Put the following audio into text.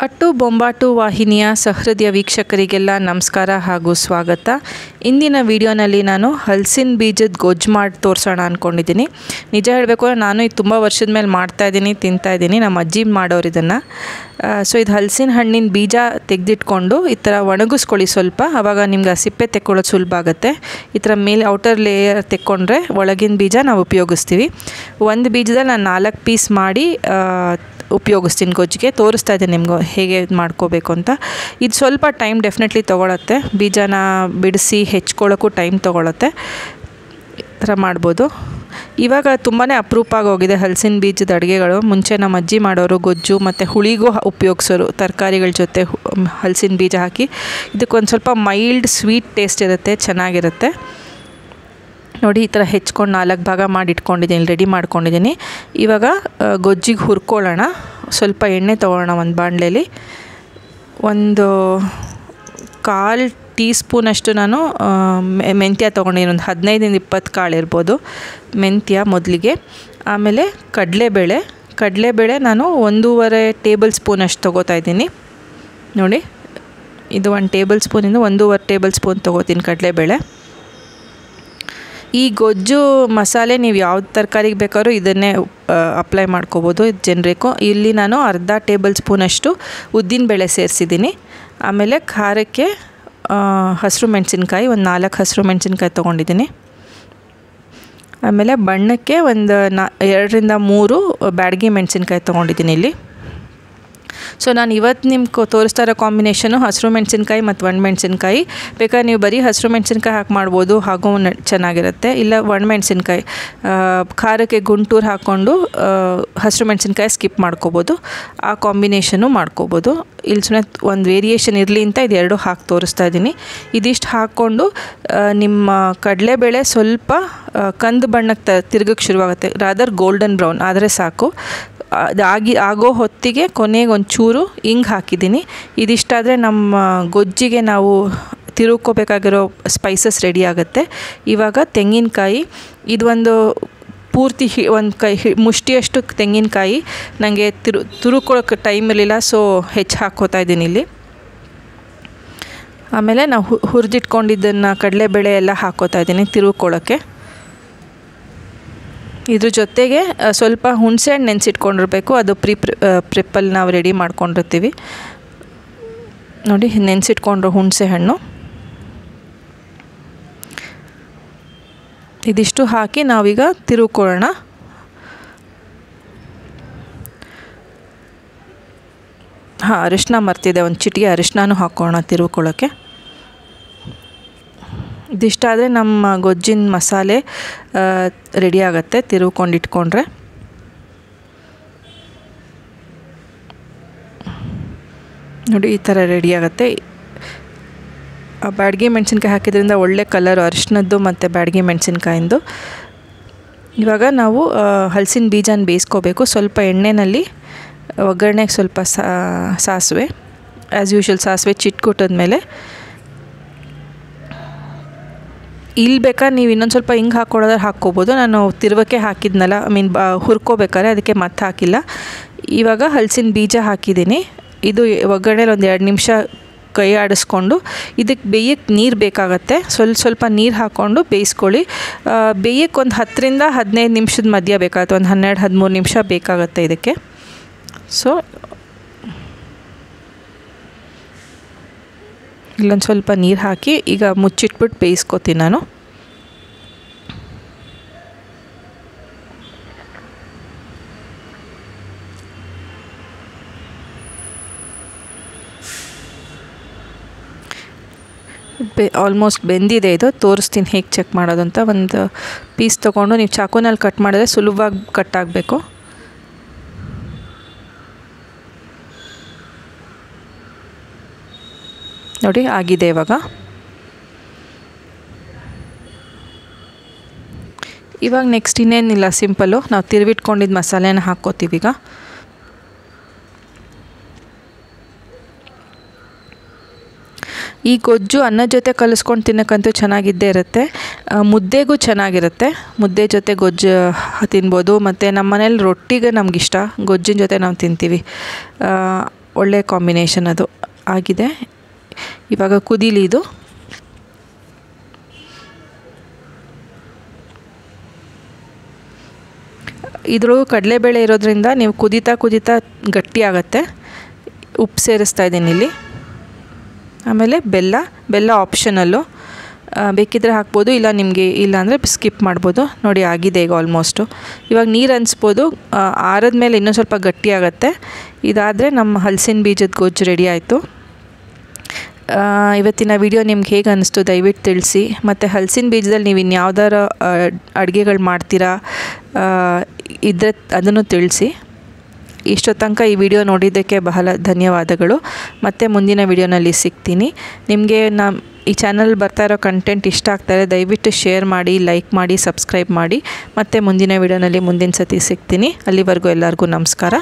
ಅಟ್ಟು ಬೊಂಬಾಟು ವಾಹಿನಿಯ ಸಹೃದಯ ವೀಕ್ಷಕರಿಗೆಲ್ಲ ನಮಸ್ಕಾರ ಹಾಗೂ ಸ್ವಾಗತ. ಇಂದಿನ ವಿಡಿಯೋನಲ್ಲಿ ನಾನು ಹಲಸಿನ ಬೀಜದ ಗೊಜ್ಜು ಮಾಡಿ ತೋರಿಸೋಣ ಅಂದ್ಕೊಂಡಿದ್ದೀನಿ. ನಿಜ ಹೇಳಬೇಕು ಅಂದರೆ ನಾನು ಇದು ತುಂಬ ವರ್ಷದ ಮೇಲೆ ಮಾಡ್ತಾಯಿದ್ದೀನಿ, ತಿಂತಾಯಿದ್ದೀನಿ. ನಮ್ಮ ಅಜ್ಜಿ ಮಾಡೋರು ಇದನ್ನು. ಸೊ ಇದು ಹಲಸಿನ ಹಣ್ಣಿನ ಬೀಜ ತೆಗೆದಿಟ್ಕೊಂಡು ಈ ಥರ ಒಣಗಿಸ್ಕೊಳ್ಳಿ ಸ್ವಲ್ಪ. ಆವಾಗ ನಿಮ್ಗೆ ಆ ಸಿಪ್ಪೆ ತೆಕ್ಕೊಳ್ಳೋದು ಸುಲಭ ಆಗುತ್ತೆ. ಈ ಥರ ಮೇಲೆ ಔಟರ್ ಲೇಯರ್ ತೆಕ್ಕೊಂಡ್ರೆ ಒಳಗಿನ ಬೀಜ ನಾವು ಉಪಯೋಗಿಸ್ತೀವಿ. ಒಂದು ಬೀಜದಲ್ಲಿ ನಾನು 4 ಪೀಸ್ ಮಾಡಿ ಉಪಯೋಗಿಸ್ತೀನಿ ಗೊಜ್ಜಿಗೆ. ತೋರಿಸ್ತಾ ಇದ್ದೀನಿ ನಿಮ್ಗೆ ಹೇಗೆ ಮಾಡ್ಕೋಬೇಕು ಅಂತ. ಇದು ಸ್ವಲ್ಪ ಟೈಮ್ ಡೆಫಿನೆಟ್ಲಿ ತೊಗೊಳತ್ತೆ. ಬೀಜನ ಬಿಡಿಸಿ ಹೆಚ್ಕೊಳ್ಳೋಕ್ಕೂ ಟೈಮ್ ತೊಗೊಳತ್ತೆ. ಈ ಥರ ಮಾಡ್ಬೋದು. ಇವಾಗ ತುಂಬಾ ಅಪರೂಪ ಆಗೋಗಿದೆ ಹಲಸಿನ ಬೀಜದ ಅಡುಗೆಗಳು. ಮುಂಚೆ ನಮ್ಮ ಅಜ್ಜಿ ಮಾಡೋರು ಗೊಜ್ಜು ಮತ್ತು ಹುಳಿಗೂ ಉಪಯೋಗಿಸೋರು, ತರಕಾರಿಗಳ ಜೊತೆ ಹಲಸಿನ ಬೀಜ ಹಾಕಿ. ಇದಕ್ಕೊಂದು ಸ್ವಲ್ಪ ಮೈಲ್ಡ್ ಸ್ವೀಟ್ ಟೇಸ್ಟ್ ಇರುತ್ತೆ, ಚೆನ್ನಾಗಿರುತ್ತೆ. ನೋಡಿ ಈ ಥರ ಹೆಚ್ಕೊಂಡು 4 ಭಾಗ ಮಾಡಿ ಇಟ್ಕೊಂಡಿದ್ದೀನಿ, ರೆಡಿ ಮಾಡ್ಕೊಂಡಿದ್ದೀನಿ. ಇವಾಗ ಗೊಜ್ಜಿಗೆ ಹುರ್ಕೊಳ್ಳೋಣ. ಸ್ವಲ್ಪ ಎಣ್ಣೆ ತೊಗೊಳ್ಳೋಣ. ಒಂದು ಬಾಣಲೆಯಲ್ಲಿ ಒಂದು 1/4 ಟೀ ಸ್ಪೂನಷ್ಟು ನಾನು ಮೆಂತ್ಯ ತೊಗೊಂಡಿದ್ದೀನಿ. ಒಂದು 15-20 ಕಾಳು ಇರ್ಬೋದು ಮೆಂತ್ಯ ಮೊದಲಿಗೆ. ಆಮೇಲೆ ಕಡಲೆಬೇಳೆ ನಾನು 1.5 ಟೇಬಲ್ ಸ್ಪೂನಷ್ಟು ತೊಗೋತಾ ಇದ್ದೀನಿ. ನೋಡಿ ಇದು 1 ಟೇಬಲ್ ಸ್ಪೂನಿಂದ 1.5 ಟೇಬಲ್ ಸ್ಪೂನ್ ತೊಗೋತೀನಿ ಕಡಲೆಬೇಳೆ. ಈ ಗೊಜ್ಜು ಮಸಾಲೆ ನೀವು ಯಾವ್ದು ತರಕಾರಿಗೆ ಬೇಕಾದ್ರೂ ಇದನ್ನೇ ಅಪ್ಲೈ ಮಾಡ್ಕೋಬೋದು, ಇದು ಜನರಿಗೂ. ಇಲ್ಲಿ ನಾನು 1/2 ಟೇಬಲ್ ಸ್ಪೂನಷ್ಟು ಉದ್ದಿನಬೇಳೆ ಸೇರಿಸಿದ್ದೀನಿ. ಆಮೇಲೆ ಖಾರಕ್ಕೆ ಹಸಿರು ಮೆಣಸಿನ್ಕಾಯಿ, ಒಂದು 4 ಹಸಿರು ಮೆಣಸಿನ್ಕಾಯಿ ತೊಗೊಂಡಿದ್ದೀನಿ. ಆಮೇಲೆ ಬಣ್ಣಕ್ಕೆ ಒಂದು 2-3 ಬ್ಯಾಡಗಿ ಮೆಣಸಿನ್ಕಾಯಿ ತೊಗೊಂಡಿದ್ದೀನಿ ಇಲ್ಲಿ. ಸೊ ನಾನು ಇವತ್ತು ನಿಮ್ಗೆ ತೋರಿಸ್ತಾ ಇರೋ ಕಾಂಬಿನೇಷನು ಹಸಿರು ಮೆಣಸಿನ್ಕಾಯಿ ಮತ್ತು ಒಣಮೆಣಸಿನ್ಕಾಯಿ. ಬೇಕಾದ್ರೆ ನೀವು ಬರೀ ಹಸಿರು ಮೆಣಸಿನ್ಕಾಯಿ ಹಾಕಿ ಮಾಡ್ಬೋದು, ಹಾಗೂ ಚೆನ್ನಾಗಿರುತ್ತೆ. ಇಲ್ಲ ಒಣಮೆಣಸಿನ್ಕಾಯಿ ಖಾರಕ್ಕೆ ಗುಂಟೂರು ಹಾಕ್ಕೊಂಡು ಹಸಿರು ಮೆಣಸಿನ್ಕಾಯಿ ಸ್ಕಿಪ್ ಮಾಡ್ಕೋಬೋದು, ಆ ಕಾಂಬಿನೇಷನು ಮಾಡ್ಕೋಬೋದು. ಇಲ್ಲಿ ಸುಮ್ಮನೆ ಒಂದು ವೇರಿಯೇಷನ್ ಇರಲಿ ಅಂತ ಇದು 2 ಹಾಕಿ ತೋರಿಸ್ತಾ ಇದ್ದೀನಿ. ಇದಿಷ್ಟು ಹಾಕ್ಕೊಂಡು ನಿಮ್ಮ ಕಡಲೆಬೇಳೆ ಸ್ವಲ್ಪ ಕಂದು ಬಣ್ಣಕ್ಕೆ ತಿರುಗಕ್ಕೆ ಶುರುವಾಗುತ್ತೆ. ರಾದರ್ ಗೋಲ್ಡನ್ ಬ್ರೌನ್ ಆದರೆ ಸಾಕು. ಆಗೋ ಹೊತ್ತಿಗೆ ಕೊನೆಗೆ ಒಂಚೂರು ಹಿಂಗೆ ಹಾಕಿದ್ದೀನಿ. ಇದಿಷ್ಟಾದರೆ ನಮ್ಮ ಗೊಜ್ಜಿಗೆ ನಾವು ತಿರುಗ್ಕೋಬೇಕಾಗಿರೋ ಸ್ಪೈಸಸ್ ರೆಡಿ ಆಗುತ್ತೆ. ಇವಾಗ ತೆಂಗಿನಕಾಯಿ, ಇದು ಒಂದು ಪೂರ್ತಿ ಒಂದು ಮುಷ್ಟಿಯಷ್ಟು ತೆಂಗಿನಕಾಯಿ. ನನಗೆ ತುರುಕೊಳ್ಳೋಕ್ಕೆ ಟೈಮ್ ಇರಲಿಲ್ಲ, ಸೊ ಹೆಚ್ಚು ಹಾಕ್ಕೋತಾ ಇದ್ದೀನಿ ಇಲ್ಲಿ. ಆಮೇಲೆ ನಾವು ಹುರಿದಿಟ್ಕೊಂಡಿದ್ದನ್ನು ಕಡಲೆಬೇಳೆ ಎಲ್ಲ ಹಾಕ್ಕೋತಾ ಇದ್ದೀನಿ ತಿರುಗ್ಕೊಳ್ಳೋಕ್ಕೆ. ಇದ್ರ ಜೊತೆಗೆ ಸ್ವಲ್ಪ ಹುಣಸೆಹಣ್ಣು ನೆನೆಸಿಟ್ಕೊಂಡಿರ್ಬೇಕು. ಅದು ಪ್ರಿಪ್ಪಲ್ಲಿ ನಾವು ರೆಡಿ ಮಾಡ್ಕೊಂಡಿರ್ತೀವಿ. ನೋಡಿ ನೆನೆಸಿಟ್ಕೊಂಡ್ರು ಹುಣಸೆಹಣ್ಣು. ಇದಿಷ್ಟು ಹಾಕಿ ನಾವೀಗ ತಿರುಗ್ಕೊಳ್ಳೋಣ. ಅರಿಶಿನ ಮರ್ತಿದೆ, ಒಂದು ಚಿಟಿಕೆ ಅರಿಶಿನೂ ಹಾಕ್ಕೊಳ್ಳೋಣ ತಿರುಗ್ಕೊಳ್ಳೋಕ್ಕೆ. ಇದಿಷ್ಟಾದರೆ ನಮ್ಮ ಗೊಜ್ಜಿನ ಮಸಾಲೆ ರೆಡಿ ಆಗುತ್ತೆ ತಿರುಗ್ಕೊಂಡು ಇಟ್ಕೊಂಡ್ರೆ. ನೋಡಿ ಈ ಥರ ರೆಡಿ ಆಗುತ್ತೆ. ಬ್ಯಾಡಗಿ ಮೆಣಸಿನ್ಕಾಯಿ ಹಾಕಿದ್ರಿಂದ ಒಳ್ಳೆ ಕಲರು ಅರಿಶಿನದ್ದು ಮತ್ತು ಬ್ಯಾಡಗಿ ಮೆಣಸಿನ್ಕಾಯಿಂದು. ಇವಾಗ ನಾವು ಹಲಸಿನ ಬೀಜನ ಬೇಯಿಸ್ಕೋಬೇಕು. ಸ್ವಲ್ಪ ಎಣ್ಣೆಯಲ್ಲಿ ಒಗ್ಗರಣೆಗೆ ಸ್ವಲ್ಪ ಸಾಸಿವೆ, ಆ್ಯಸ್ ಯೂಶ್ವಲ್ ಸಾಸಿವೆ ಚಿಟ್ಕುಟ್ಟಿದ್ಮೇಲೆ ಇಲ್ಲಿ ಬೇಕಾದ್ರೆ ನೀವು ಇನ್ನೊಂದು ಸ್ವಲ್ಪ ಹಿಂಗೆ ಹಾಕ್ಕೊಡೋದ್ರೆ ಹಾಕ್ಕೋಬೋದು. ನಾನು ತಿರುವಕ್ಕೆ ಹಾಕಿದ್ನಲ್ಲ, ಹುರ್ಕೋಬೇಕಾದ್ರೆ ಅದಕ್ಕೆ ಮತ್ತೆ ಹಾಕಿಲ್ಲ. ಇವಾಗ ಹಲಸಿನ ಬೀಜ ಹಾಕಿದ್ದೀನಿ. ಇದು ಒಗ್ಗರಣೆಲಿ ಒಂದು 2 ನಿಮಿಷ ಕೈ ಆಡಿಸ್ಕೊಂಡು ಇದಕ್ಕೆ ಬೇಯಕ್ಕೆ ನೀರು ಬೇಕಾಗತ್ತೆ. ಸ್ವಲ್ಪ ನೀರು ಹಾಕ್ಕೊಂಡು ಬೇಯಿಸ್ಕೊಳ್ಳಿ. ಬೇಯಕ್ಕೆ ಒಂದು 10-15 ನಿಮಿಷದ ಮಧ್ಯ ಬೇಕಾಗುತ್ತೆ. ಒಂದು 12-13 ನಿಮಿಷ ಬೇಕಾಗುತ್ತೆ ಇದಕ್ಕೆ. ಸೊ ಇಲ್ಲೊಂದು ಸ್ವಲ್ಪ ನೀರು ಹಾಕಿ ಈಗ ಮುಚ್ಚಿಟ್ಬಿಟ್ಟು ಬೇಯಿಸ್ಕೊತೀನಿ ನಾನು. ಆಲ್ಮೋಸ್ಟ್ ಬೆಂದಿದೆ. ಇದು ತೋರಿಸ್ತೀನಿ ಹೇಗೆ ಚೆಕ್ ಮಾಡೋದು ಅಂತ. ಒಂದು ಪೀಸ್ ತೊಗೊಂಡು ನೀವು ಚಾಕುನಲ್ಲಿ ಕಟ್ ಮಾಡಿದ್ರೆ ಸುಲಭವಾಗಿ ಕಟ್ ಆಗಬೇಕು. ನೋಡಿ ಆಗಿದೆ. ಇವಾಗ ನೆಕ್ಸ್ಟ್ ಇನ್ನೇನಿಲ್ಲ, ಸಿಂಪಲ್ಲು ನಾವು ತಿರುವಿಟ್ಕೊಂಡಿದ್ದ ಮಸಾಲೆನ ಹಾಕ್ಕೋತೀವಿ. ಈಗ ಈ ಗೊಜ್ಜು ಅನ್ನದ ಜೊತೆ ಕಲಿಸ್ಕೊಂಡು ತಿನ್ನೋಕ್ಕಂತೂ ಚೆನ್ನಾಗಿದ್ದೇ ಇರುತ್ತೆ. ಮುದ್ದೆಗೂ ಚೆನ್ನಾಗಿರುತ್ತೆ. ಮುದ್ದೆ ಜೊತೆ ಗೊಜ್ಜು ತಿನ್ಬೋದು. ಮತ್ತು ನಮ್ಮ ಮನೇಲಿ ರೊಟ್ಟಿಗೆ ನಮಗಿಷ್ಟ, ಗೊಜ್ಜಿನ ಜೊತೆ ನಾವು ತಿಂತೀವಿ. ಒಳ್ಳೆ ಕಾಂಬಿನೇಷನ್ ಅದು ಆಗಿದೆ. ಇವಾಗ ಕುದೀಲಿ ಇದು. ಇದ್ರೊಳಗೆ ಕಡಲೆಬೇಳೆ ಇರೋದ್ರಿಂದ ನೀವು ಕುದೀತಾ ಗಟ್ಟಿ ಆಗುತ್ತೆ. ಉಪ್ಪು ಸೇರಿಸ್ತಾ ಇದ್ದೀನಿ ಇಲ್ಲಿ. ಆಮೇಲೆ ಬೆಲ್ಲ ಆಪ್ಷನಲ್ಲು, ಬೇಕಿದ್ದರೆ ಹಾಕ್ಬೋದು, ಇಲ್ಲ ನಿಮಗೆ ಇಲ್ಲ ಅಂದರೆ ಸ್ಕಿಪ್ ಮಾಡ್ಬೋದು. ನೋಡಿ ಆಗಿದೆ ಈಗ ಆಲ್ಮೋಸ್ಟು. ಇವಾಗ ನೀರು ಅನಿಸ್ಬೋದು. ಆರಿದ ಮೇಲೆ ಇನ್ನೂ ಸ್ವಲ್ಪ ಗಟ್ಟಿ ಆಗುತ್ತೆ. ಇದಾದರೆ ನಮ್ಮ ಹಲಸಿನ ಬೀಜದ ಗೊಜ್ಜು ರೆಡಿ ಆಯಿತು. ಇವತ್ತಿನ ವಿಡಿಯೋ ನಿಮ್ಗೆ ಹೇಗೆ ಅನ್ನಿಸ್ತು ದಯವಿಟ್ಟು ತಿಳಿಸಿ. ಮತ್ತು ಹಲಸಿನ ಬೀಜದಲ್ಲಿ ನೀವು ಇನ್ಯಾವ್ದಾರ ಅಡುಗೆಗಳು ಮಾಡ್ತೀರಾ ಇದ್ರೆ ಅದನ್ನು ತಿಳಿಸಿ. ಇಷ್ಟೊತ್ತು ತನಕ ಈ ವಿಡಿಯೋ ನೋಡಿದ್ದಕ್ಕೆ ಬಹಳ ಧನ್ಯವಾದಗಳು. ಮತ್ತು ಮುಂದಿನ ವಿಡಿಯೋನಲ್ಲಿ ಸಿಗ್ತೀನಿ. ನಿಮಗೆ ಈ ಚಾನಲ್ ಬರ್ತಾ ಇರೋ ಕಂಟೆಂಟ್ ಇಷ್ಟ ಆಗ್ತಾರೆ ದಯವಿಟ್ಟು ಶೇರ್ ಮಾಡಿ, ಲೈಕ್ ಮಾಡಿ, ಸಬ್ಸ್ಕ್ರೈಬ್ ಮಾಡಿ. ಮತ್ತು ಮುಂದಿನ ವಿಡಿಯೋನಲ್ಲಿ ಮುಂದಿನ ಸತಿ ಸಿಗ್ತೀನಿ. ಅಲ್ಲಿವರೆಗೂ ಎಲ್ಲರಿಗೂ ನಮಸ್ಕಾರ.